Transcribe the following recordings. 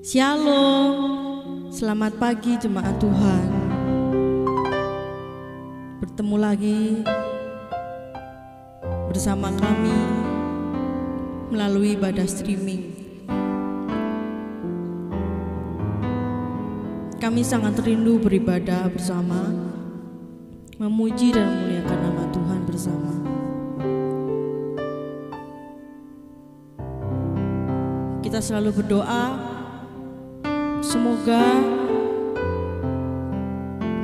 Shalom, selamat pagi jemaat Tuhan. Bertemu lagi bersama kami melalui ibadah streaming. Kami sangat rindu beribadah bersama, memuji dan memuliakan nama Tuhan bersama. Kita selalu berdoa, semoga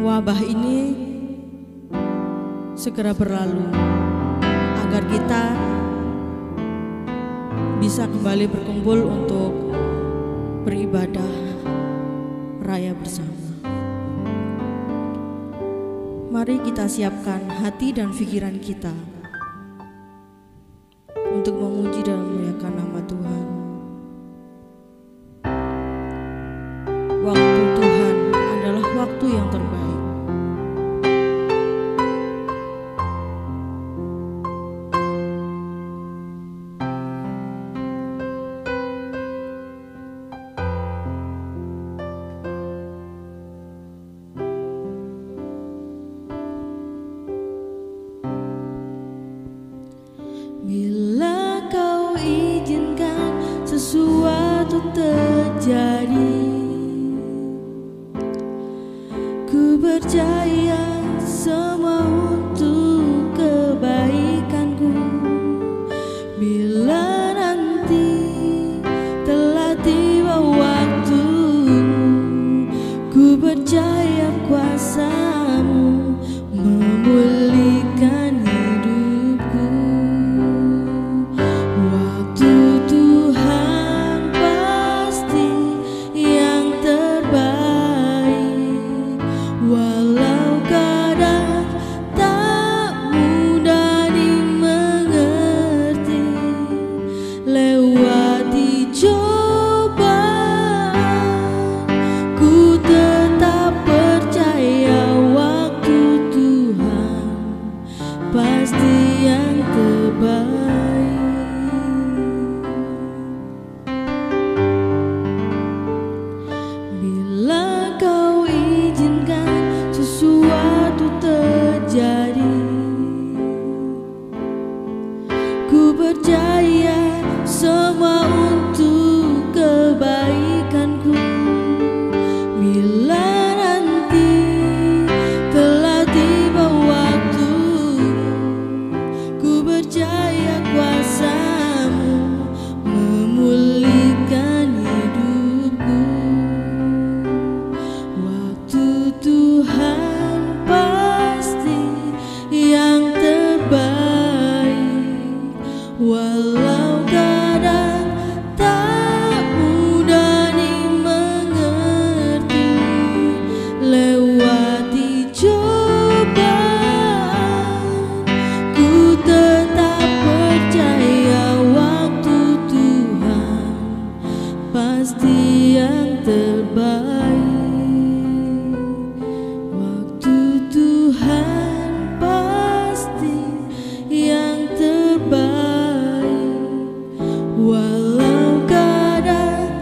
wabah ini segera berlalu, agar kita bisa kembali berkumpul untuk beribadah raya bersama. Mari kita siapkan hati dan pikiran kita untuk memuji dan memuliakan nama Tuhan. Waktu Tuhan adalah waktu yang terbaik. Bila kau izinkan sesuatu terjadi, ku percaya semua untuk kebaikanku. Bila nanti telah tiba waktu, ku percaya kuasa-Mu memulihkan hidupku. Waktu Tuhan pasti yang terbaik, walau kadang tak mudah dimengerti. Lewati cobaan, ku tetap percaya waktu Tuhan pasti yang terbaik. Bila kau izinkan sesuatu terjadi, ku percaya semua untuk kebaikanku. Bila nanti telah tiba waktu, ku percaya kuasa-Mu memulihkan hidupku. Waktu Tuhan pasti yang terbaik, walau kadang tak mudah dimengerti. Lewati cobaan, ku tetap percaya waktu Tuhan pasti yang terbaik. Waktu Tuhan pasti yang terbaik, walau kadang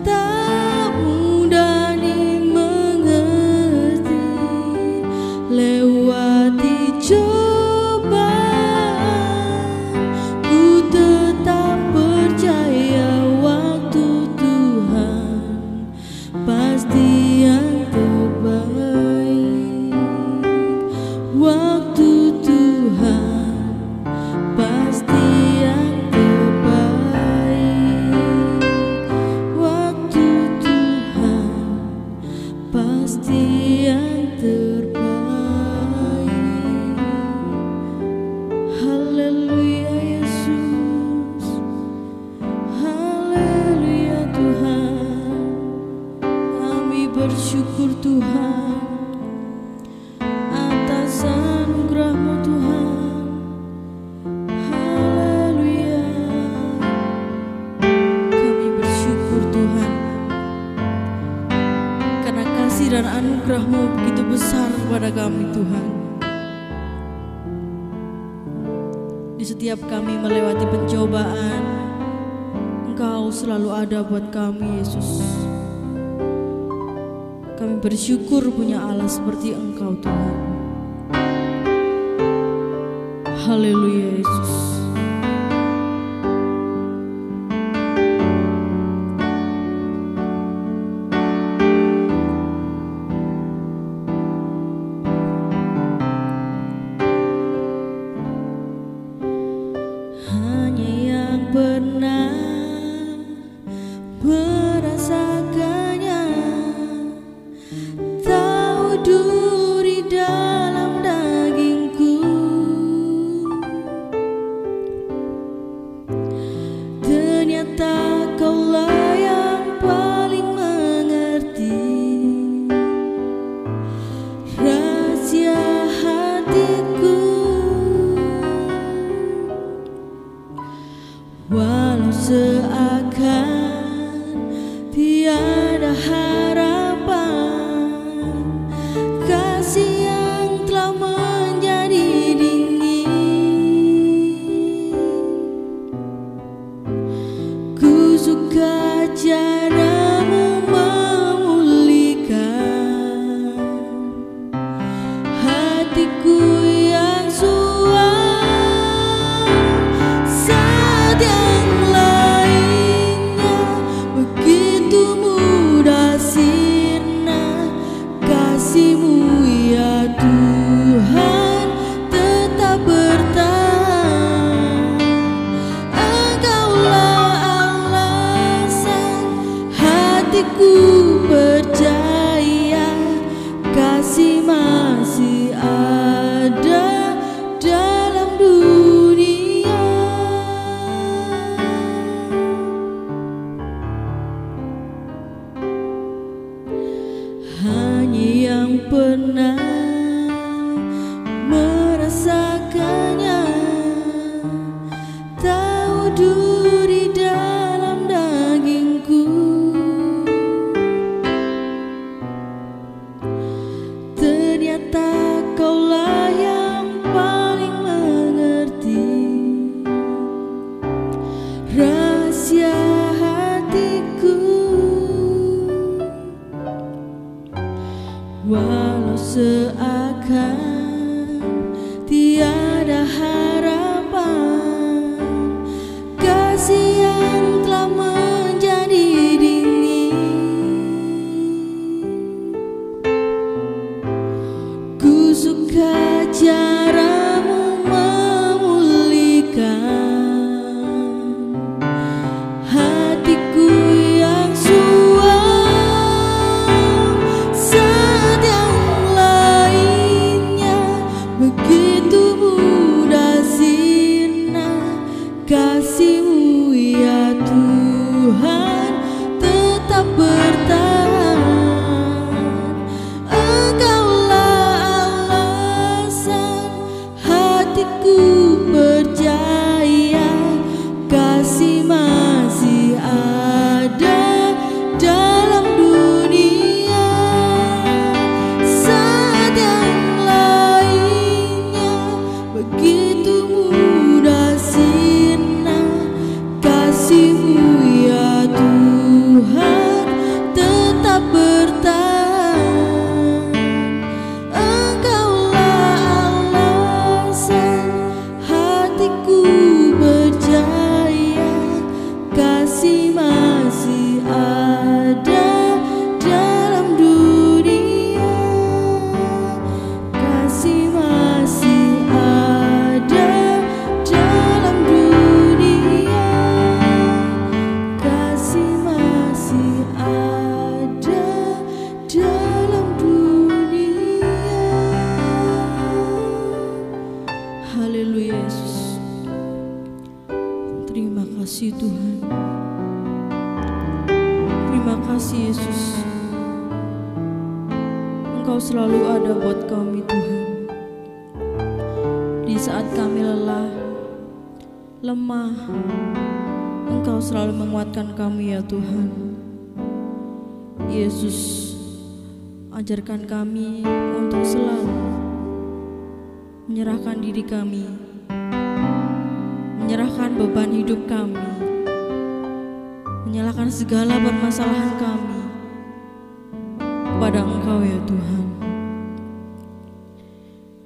tak mudah dimengerti. Lewati cobaan, ku tetap percaya waktu Tuhan pasti yang terbaik. Waktu Tuhan pasti yang terbaik. Waktu Tuhan pasti yang terbaik. Haleluya Yesus, haleluya Tuhan. Kami bersyukur Tuhan atas anugerah-Mu Tuhan. Haleluya. Kami bersyukur Tuhan karena kasih dan anugerah-Mu begitu besar kepada kami Tuhan. Di setiap kami melewati pencobaan, Engkau selalu ada buat kami Yesus. Kami bersyukur punya Allah seperti Engkau Tuhan. Haleluya Yesus. Hanya yang pernah merasakannya tahu duri dalam dagingku. Ternyata Kaulah yang paling mengerti rahasia hatiku. Walau seakan tiada harapan, kasih yang telah menjadi dingin. Ku suka caramu memulihkan hatiku yang suam. Saat yang lainnya begitu mudah sirna, kasih-Mu ya Tuhan tetap bertahan. Engkaulah alasan hatiku percaya kasih masih ada dalam dunia. Hanya yang pernah merasakannya tahu duri dalam dagingku. Ternyata Kaulah yang paling mengerti rahasia hatiku. Walau seakan tiada harapan, kasih yang telah menjadi dingin. Ku suka caramu memulihkan hatiku yang suam. Saat yang lainnya begitu mudah sirna, kasih-Mu ya Tuhan tetap bertahan. Engkaulah alasan hatiku percaya kasih masih ada dalam dunia. Saat yang lainnya begitu mudah sirna, kasih-Mu ya Tuhan tetap bertahan. Engkaulah alasan hatiku percaya kasih masih ada dalam dunia. Kasih masih ada dalam dunia. Kasih masih ada dalam dunia. Haleluya Yesus. Terima kasih Tuhan. Terima kasih Yesus. Engkau selalu ada buat kami Tuhan. Di saat kami lelah, lemah, Engkau selalu menguatkan kami ya Tuhan. Yesus, ajarkan kami untuk selalu menyerahkan diri kami, menyerahkan beban hidup kami, menyalahkan segala permasalahan kami kepada Engkau ya Tuhan.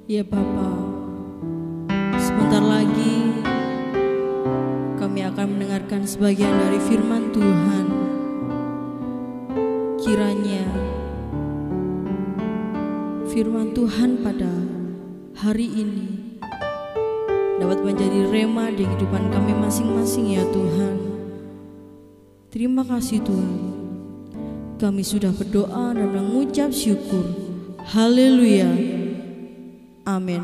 Ya Bapa, sebentar lagi kami akan mendengarkan sebagian dari firman Tuhan. Kiranya firman Tuhan pada hari ini dapat menjadi rema di kehidupan kami masing-masing ya Tuhan. Terima kasih Tuhan. Kami sudah berdoa dan mengucap syukur. Haleluya. Amin.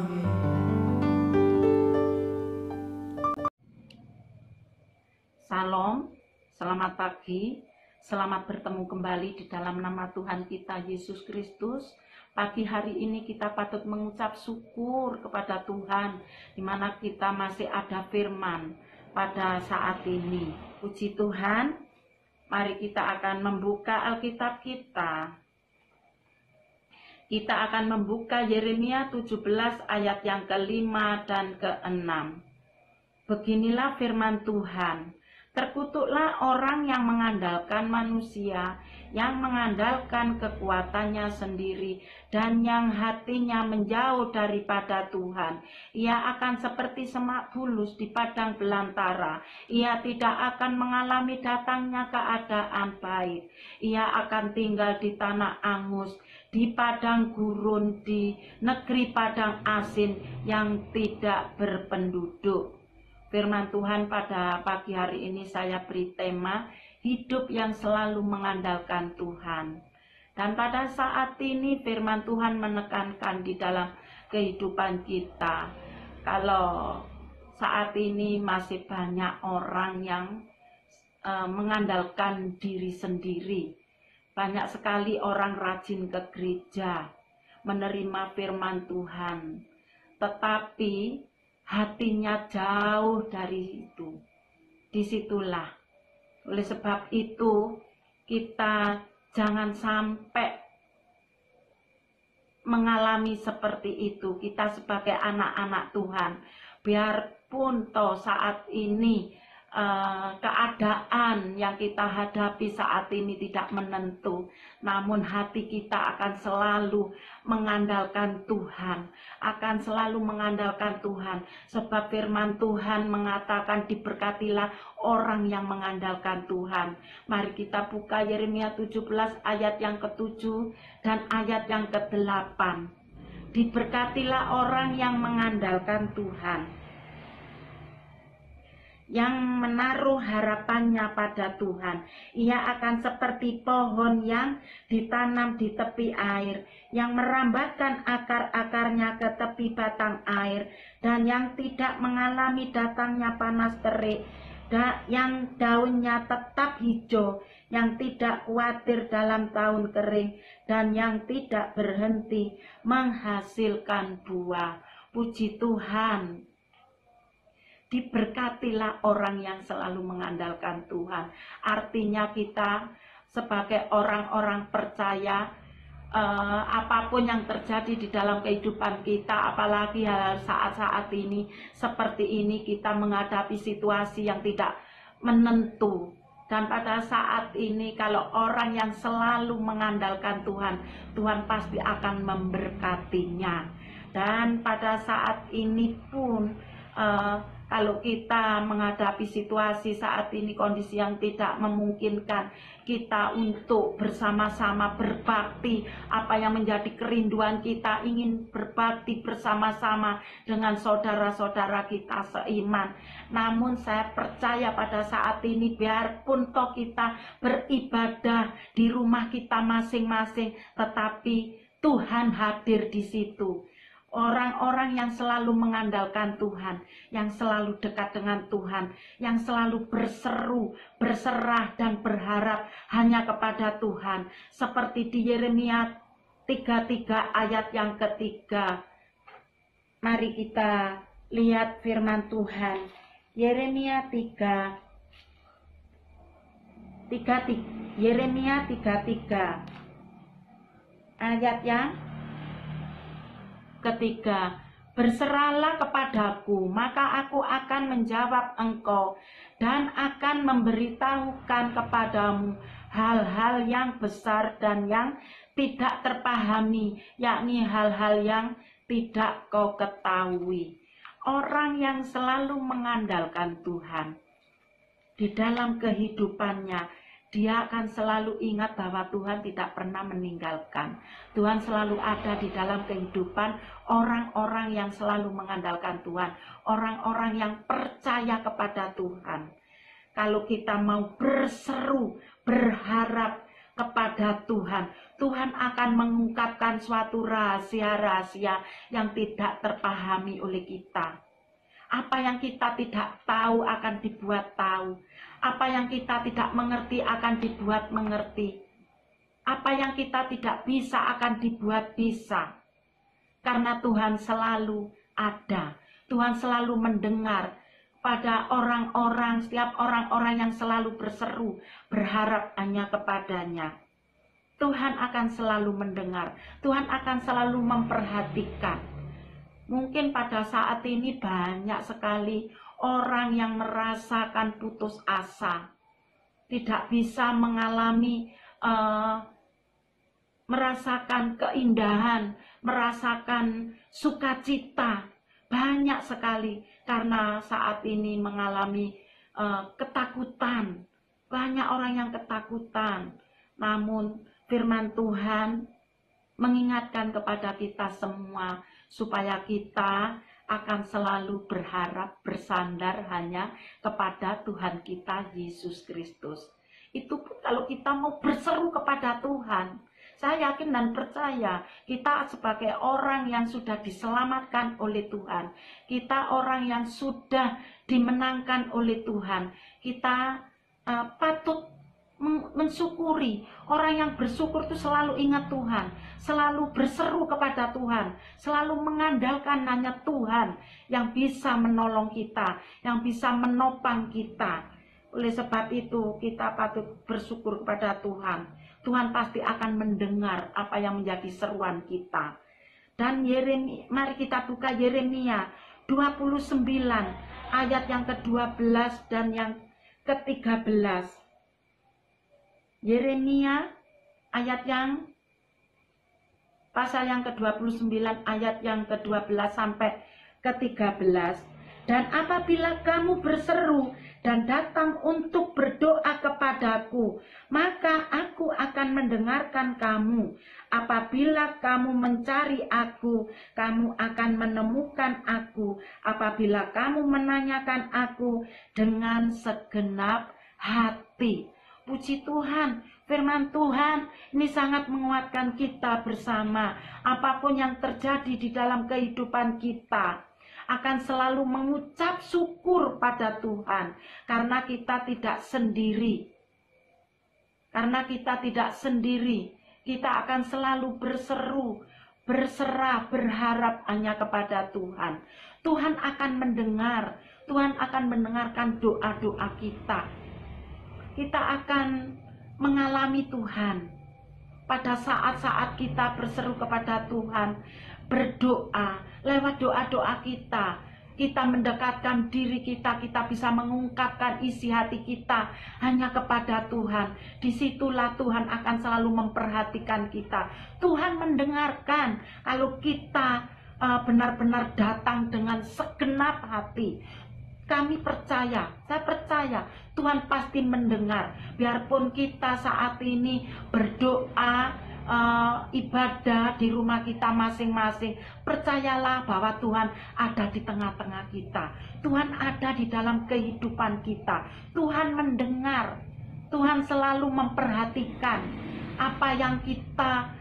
Salam, selamat pagi, selamat bertemu kembali di dalam nama Tuhan kita Yesus Kristus. Pagi hari ini kita patut mengucap syukur kepada Tuhan, di mana kita masih ada firman pada saat ini. Puji Tuhan, mari kita akan membuka Alkitab kita. Kita akan membuka Yeremia 17 ayat yang ke-5 dan ke-6. Beginilah firman Tuhan. Terkutuklah orang yang mengandalkan manusia, yang mengandalkan kekuatannya sendiri, dan yang hatinya menjauh daripada Tuhan. Ia akan seperti semak bulus di padang belantara. Ia tidak akan mengalami datangnya keadaan baik. Ia akan tinggal di tanah angus, di padang gurun, di negeri padang asin yang tidak berpenduduk. Firman Tuhan pada pagi hari ini saya beri tema hidup yang selalu mengandalkan Tuhan. Dan pada saat ini firman Tuhan menekankan di dalam kehidupan kita, kalau saat ini masih banyak orang yang mengandalkan diri sendiri. Banyak sekali orang rajin ke gereja, menerima firman Tuhan, tetapi hatinya jauh dari itu. Disitulah. Oleh sebab itu, kita jangan sampai mengalami seperti itu. Kita sebagai anak-anak Tuhan, biarpun toh saat ini keadaan yang kita hadapi saat ini tidak menentu, namun hati kita akan selalu mengandalkan Tuhan, akan selalu mengandalkan Tuhan, sebab firman Tuhan mengatakan diberkatilah orang yang mengandalkan Tuhan. Mari kita buka Yeremia 17 ayat yang ke-7 dan ayat yang ke-8. Diberkatilah orang yang mengandalkan Tuhan, yang menaruh harapannya pada Tuhan. Ia akan seperti pohon yang ditanam di tepi air, yang merambatkan akar-akarnya ke tepi batang air, dan yang tidak mengalami datangnya panas terik, yang daunnya tetap hijau, yang tidak khawatir dalam tahun kering, dan yang tidak berhenti menghasilkan buah. Puji Tuhan. Diberkatilah orang yang selalu mengandalkan Tuhan. Artinya kita sebagai orang-orang percaya, apapun yang terjadi di dalam kehidupan kita, apalagi saat-saat ini seperti ini, kita menghadapi situasi yang tidak menentu. Dan pada saat ini kalau orang yang selalu mengandalkan Tuhan, Tuhan pasti akan memberkatinya. Dan pada saat ini pun kalau kita menghadapi situasi saat ini, kondisi yang tidak memungkinkan kita untuk bersama-sama berbakti, apa yang menjadi kerinduan kita, ingin berbakti bersama-sama dengan saudara-saudara kita seiman. Namun saya percaya pada saat ini, biarpun toh kita beribadah di rumah kita masing-masing, tetapi Tuhan hadir di situ. Orang-orang yang selalu mengandalkan Tuhan, yang selalu dekat dengan Tuhan, yang selalu berseru, berserah dan berharap hanya kepada Tuhan. Seperti di Yeremia 33 ayat yang ketiga. Mari kita lihat firman Tuhan. Yeremia 33 ayat yang ketiga. Berserahlah kepadaku, maka aku akan menjawab engkau dan akan memberitahukan kepadamu hal-hal yang besar dan yang tidak terpahami, yakni hal-hal yang tidak kau ketahui. Orang yang selalu mengandalkan Tuhan di dalam kehidupannya, dia akan selalu ingat bahwa Tuhan tidak pernah meninggalkan. Tuhan selalu ada di dalam kehidupan orang-orang yang selalu mengandalkan Tuhan, orang-orang yang percaya kepada Tuhan. Kalau kita mau berseru, berharap kepada Tuhan, Tuhan akan mengungkapkan suatu rahasia-rahasia yang tidak terpahami oleh kita. Apa yang kita tidak tahu akan dibuat tahu. Apa yang kita tidak mengerti akan dibuat mengerti. Apa yang kita tidak bisa akan dibuat bisa. Karena Tuhan selalu ada. Tuhan selalu mendengar pada orang-orang, setiap orang-orang yang selalu berseru, berharap hanya kepadanya. Tuhan akan selalu mendengar. Tuhan akan selalu memperhatikan. Mungkin pada saat ini banyak sekali orang yang merasakan putus asa, tidak bisa mengalami, merasakan keindahan, merasakan sukacita. Banyak sekali karena saat ini mengalami ketakutan. Banyak orang yang ketakutan. Namun firman Tuhan mengingatkan kepada kita semua supaya kita akan selalu berharap bersandar hanya kepada Tuhan kita Yesus Kristus. Itu pun kalau kita mau berseru kepada Tuhan. Saya yakin dan percaya kita sebagai orang yang sudah diselamatkan oleh Tuhan, kita orang yang sudah dimenangkan oleh Tuhan, kita patut mensyukuri. Orang yang bersyukur itu selalu ingat Tuhan, selalu berseru kepada Tuhan, selalu mengandalkan hanya Tuhan yang bisa menolong kita, yang bisa menopang kita. Oleh sebab itu kita patut bersyukur kepada Tuhan. Tuhan pasti akan mendengar apa yang menjadi seruan kita. Dan mari kita buka Yeremia 29 ayat yang ke-12 dan yang ke-13. Yeremia ayat yang pasal yang ke-29 ayat yang ke-12 sampai ke-13. Dan apabila kamu berseru dan datang untuk berdoa kepadaku, maka aku akan mendengarkan kamu. Apabila kamu mencari aku, kamu akan menemukan aku. Apabila kamu menanyakan aku dengan segenap hati. Puji Tuhan, firman Tuhan ini sangat menguatkan kita bersama. Apapun yang terjadi di dalam kehidupan kita, akan selalu mengucap syukur pada Tuhan. Karena kita tidak sendiri. Karena kita tidak sendiri. Kita akan selalu berseru, berserah, berharap hanya kepada Tuhan. Tuhan akan mendengar. Tuhan akan mendengarkan doa-doa kita. Kita akan mengalami Tuhan pada saat-saat kita berseru kepada Tuhan, berdoa. Lewat doa-doa kita mendekatkan diri kita bisa mengungkapkan isi hati kita hanya kepada Tuhan. Disitulah Tuhan akan selalu memperhatikan kita. Tuhan mendengarkan kalau kita benar-benar datang dengan segenap hati. Kami percaya, saya percaya Tuhan pasti mendengar. Biarpun kita saat ini berdoa, ibadah di rumah kita masing-masing, percayalah bahwa Tuhan ada di tengah-tengah kita. Tuhan ada di dalam kehidupan kita. Tuhan mendengar. Tuhan selalu memperhatikan apa yang kita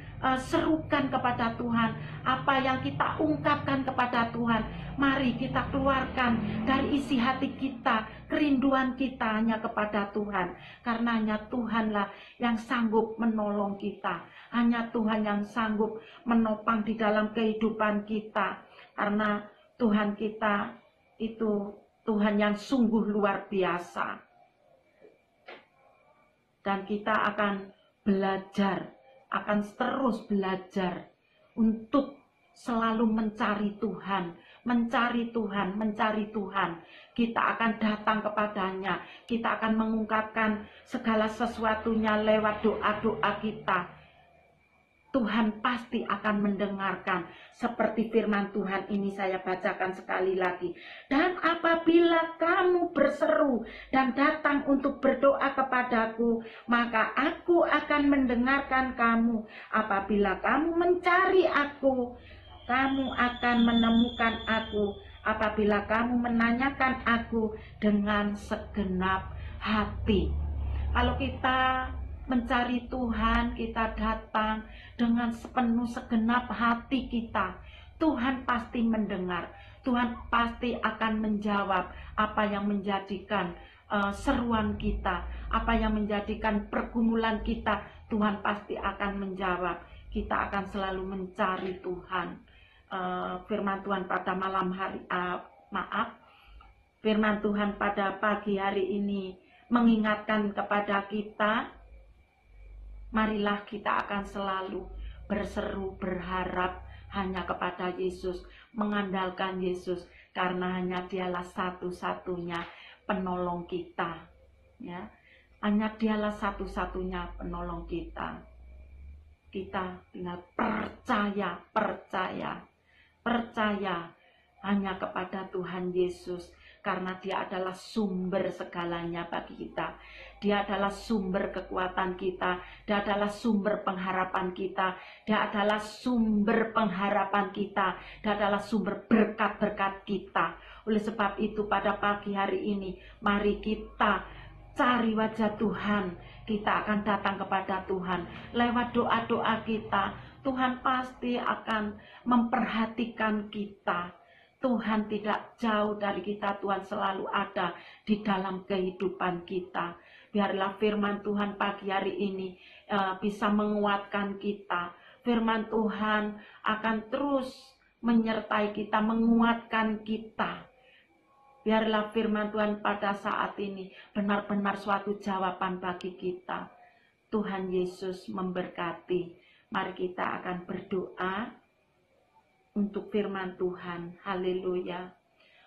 serukan kepada Tuhan, apa yang kita ungkapkan kepada Tuhan. Mari kita keluarkan dari isi hati kita, kerinduan kita hanya kepada Tuhan. Karena hanya Tuhanlah yang sanggup menolong kita. Hanya Tuhan yang sanggup menopang di dalam kehidupan kita. Karena Tuhan kita itu Tuhan yang sungguh luar biasa. Dan kita akan belajar, akan terus belajar untuk selalu mencari Tuhan, mencari Tuhan. Kita akan datang kepadanya, kita akan mengungkapkan segala sesuatunya lewat doa-doa kita. Tuhan pasti akan mendengarkan. Seperti firman Tuhan ini saya bacakan sekali lagi. Dan apabila kamu berseru dan datang untuk berdoa kepadaku, maka aku akan mendengarkan kamu. Apabila kamu mencari aku, kamu akan menemukan aku. Apabila kamu menanyakan aku dengan segenap hati. Kalau kita mencari Tuhan, kita datang dengan sepenuh segenap hati kita, Tuhan pasti mendengar. Tuhan pasti akan menjawab apa yang menjadikan seruan kita, apa yang menjadikan pergumulan kita. Tuhan pasti akan menjawab. Kita akan selalu mencari Tuhan. Firman Tuhan pada firman Tuhan pada pagi hari ini mengingatkan kepada kita, marilah kita akan selalu berseru, berharap hanya kepada Yesus, mengandalkan Yesus, karena hanya Dialah satu-satunya penolong kita. Ya, hanya Dialah satu-satunya penolong kita. Kita tinggal percaya hanya kepada Tuhan Yesus, karena Dia adalah sumber segalanya bagi kita. Dia adalah sumber kekuatan kita, Dia adalah sumber pengharapan kita, Dia adalah sumber pengharapan kita, Dia adalah sumber berkat-berkat kita. Oleh sebab itu pada pagi hari ini, mari kita cari wajah Tuhan. Kita akan datang kepada Tuhan lewat doa-doa kita. Tuhan pasti akan memperhatikan kita. Tuhan tidak jauh dari kita, Tuhan selalu ada di dalam kehidupan kita. Biarlah firman Tuhan pagi hari ini bisa menguatkan kita. Firman Tuhan akan terus menyertai kita, menguatkan kita. Biarlah firman Tuhan pada saat ini benar-benar suatu jawaban bagi kita. Tuhan Yesus memberkati. Mari kita akan berdoa untuk firman Tuhan. Haleluya.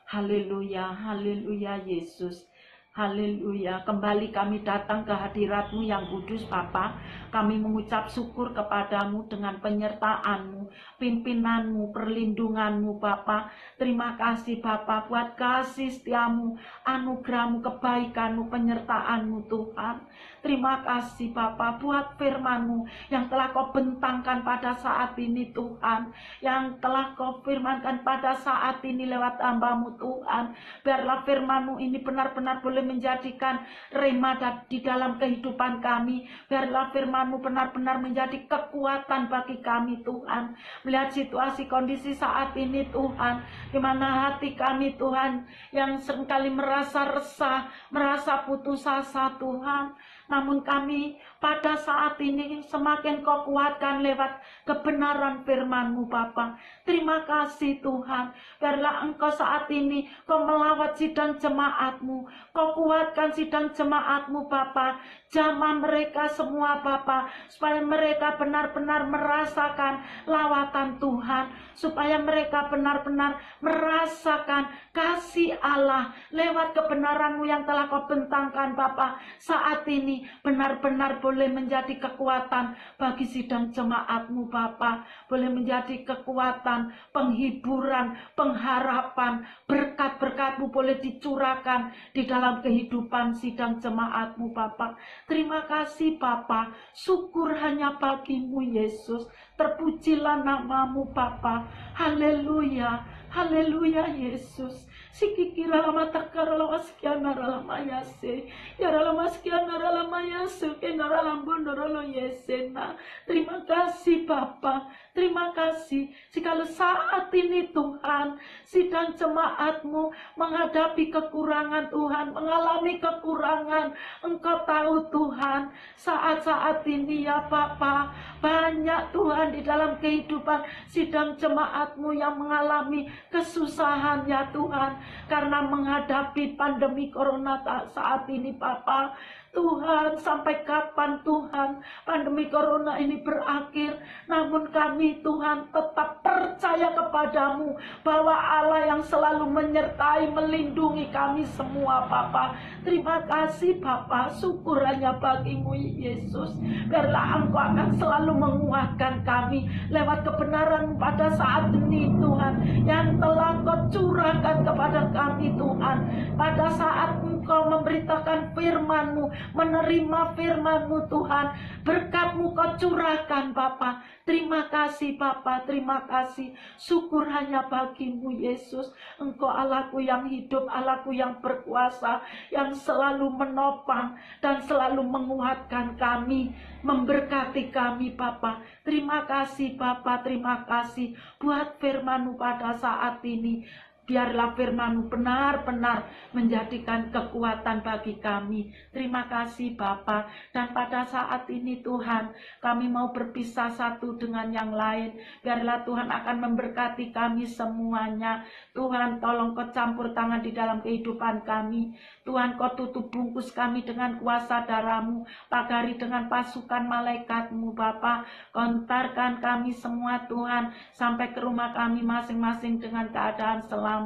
Haleluya, haleluya Yesus. Haleluya. Kembali kami datang ke hadirat-Mu yang kudus Bapa. Kami mengucap syukur kepadamu dengan penyertaan-Mu, pimpinan-Mu, perlindungan-Mu Bapa. Terima kasih Bapa buat kasih setia-Mu, anugerah-Mu, kebaikan-Mu, penyertaan-Mu Tuhan. Terima kasih Bapa buat firman-Mu yang telah Kau bentangkan pada saat ini Tuhan, yang telah Kau firmankan pada saat ini lewat hamba-Mu Tuhan. Biarlah firman-Mu ini benar-benar boleh menjadikan rema di dalam kehidupan kami. Biarlah firman-Mu benar-benar menjadi kekuatan bagi kami Tuhan. Melihat situasi kondisi saat ini Tuhan, di mana hati kami Tuhan yang seringkali merasa resah, merasa putus asa Tuhan. Namun kami pada saat ini semakin Kau kuatkan lewat kebenaran firman-Mu Bapa. Terima kasih Tuhan. Biarlah Engkau saat ini Kau melawat sidang jemaat-Mu. Kau kuatkan sidang jemaat-Mu Bapa. Jamah mereka semua Bapa, supaya mereka benar-benar merasakan lawatan Tuhan, supaya mereka benar-benar merasakan kasih Allah lewat kebenaran-Mu yang telah Kau bentangkan Bapa. Saat ini benar-benar boleh menjadi kekuatan bagi sidang jemaat-Mu Bapa, boleh menjadi kekuatan, penghiburan, pengharapan, berkat-berkat-Mu boleh dicurahkan di dalam kehidupan sidang jemaat-Mu Bapa. Terima kasih Bapa, syukur hanya bagi-Mu Yesus. Terpujilah nama-Mu Bapa. Haleluya, haleluya Yesus. Sikikira lama takara lama sekian nara lama yase, yara lama sekian nara lama yase, kenara lambun nara lo yesena. Terima kasih Bapa, terima kasih. Jikalau saat ini Tuhan, sidang jemaat-Mu menghadapi kekurangan Tuhan, mengalami kekurangan, Engkau tahu Tuhan, saat-saat ini ya Bapa, banyak Tuhan di dalam kehidupan sidang jemaat-Mu yang mengalami kesusahan ya Tuhan, karena menghadapi pandemi corona saat ini Bapa. Tuhan, sampai kapan Tuhan pandemi corona ini berakhir. Namun kami Tuhan tetap percaya kepadamu bahwa Allah yang selalu menyertai, melindungi kami semua Bapa. Terima kasih Bapa, syukur hanya bagimu Yesus. Biarlah Engkau akan selalu menguatkan kami lewat kebenaran pada saat ini Tuhan, yang telah Engkau curahkan kepada kami Tuhan. Pada saat Engkau memberitakan firman-Mu, menerima firman-Mu Tuhan, berkat-Mu Kau curahkan Bapa. Terima kasih Bapa, terima kasih. Syukur hanya bagimu Yesus. Engkau Allahku yang hidup, Allahku yang berkuasa, yang selalu menopang dan selalu menguatkan kami, memberkati kami Bapa. Terima kasih Bapa, terima kasih buat firman-Mu pada saat ini. Biarlah firman-Mu benar-benar menjadikan kekuatan bagi kami. Terima kasih Bapa. Dan pada saat ini Tuhan, kami mau berpisah satu dengan yang lain. Biarlah Tuhan akan memberkati kami semuanya. Tuhan, tolong Kau campur tangan di dalam kehidupan kami. Tuhan, Kau tutup bungkus kami dengan kuasa darah-Mu, pagari dengan pasukan malaikat-Mu Bapa. Kontarkan kami semua Tuhan, sampai ke rumah kami masing-masing dengan keadaan selamat.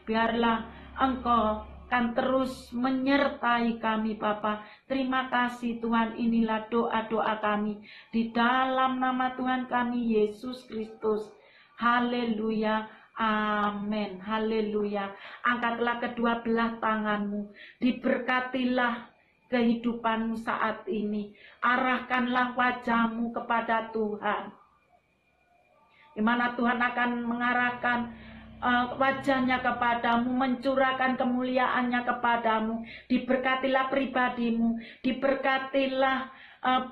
Biarlah Engkau akan terus menyertai kami Bapa. Terima kasih Tuhan, inilah doa-doa kami di dalam nama Tuhan kami Yesus Kristus. Haleluya, amin, haleluya. Angkatlah kedua belah tanganmu, diberkatilah kehidupanmu saat ini. Arahkanlah wajahmu kepada Tuhan, di mana Tuhan akan mengarahkan wajahnya kepadamu, mencurahkan kemuliaannya kepadamu. Diberkatilah pribadimu, diberkatilah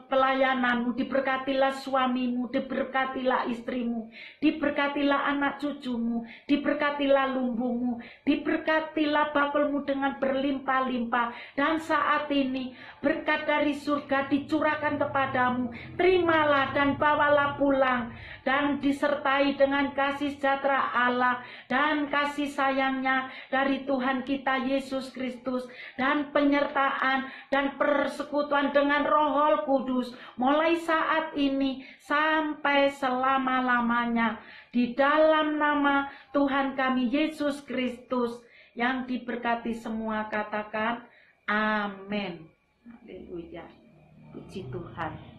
pelayananmu, diberkatilah suamimu, diberkatilah istrimu, diberkatilah anak cucumu, diberkatilah lumbungmu, diberkatilah bakulmu dengan berlimpah-limpah. Dan saat ini berkat dari surga dicurahkan kepadamu. Terimalah dan bawalah pulang, dan disertai dengan kasih sejahtera Allah dan kasih sayangnya dari Tuhan kita Yesus Kristus, dan penyertaan dan persekutuan dengan Roh Kudus mulai saat ini sampai selama-lamanya, di dalam nama Tuhan kami Yesus Kristus yang diberkati semua. Katakan amin. Haleluya, puji Tuhan.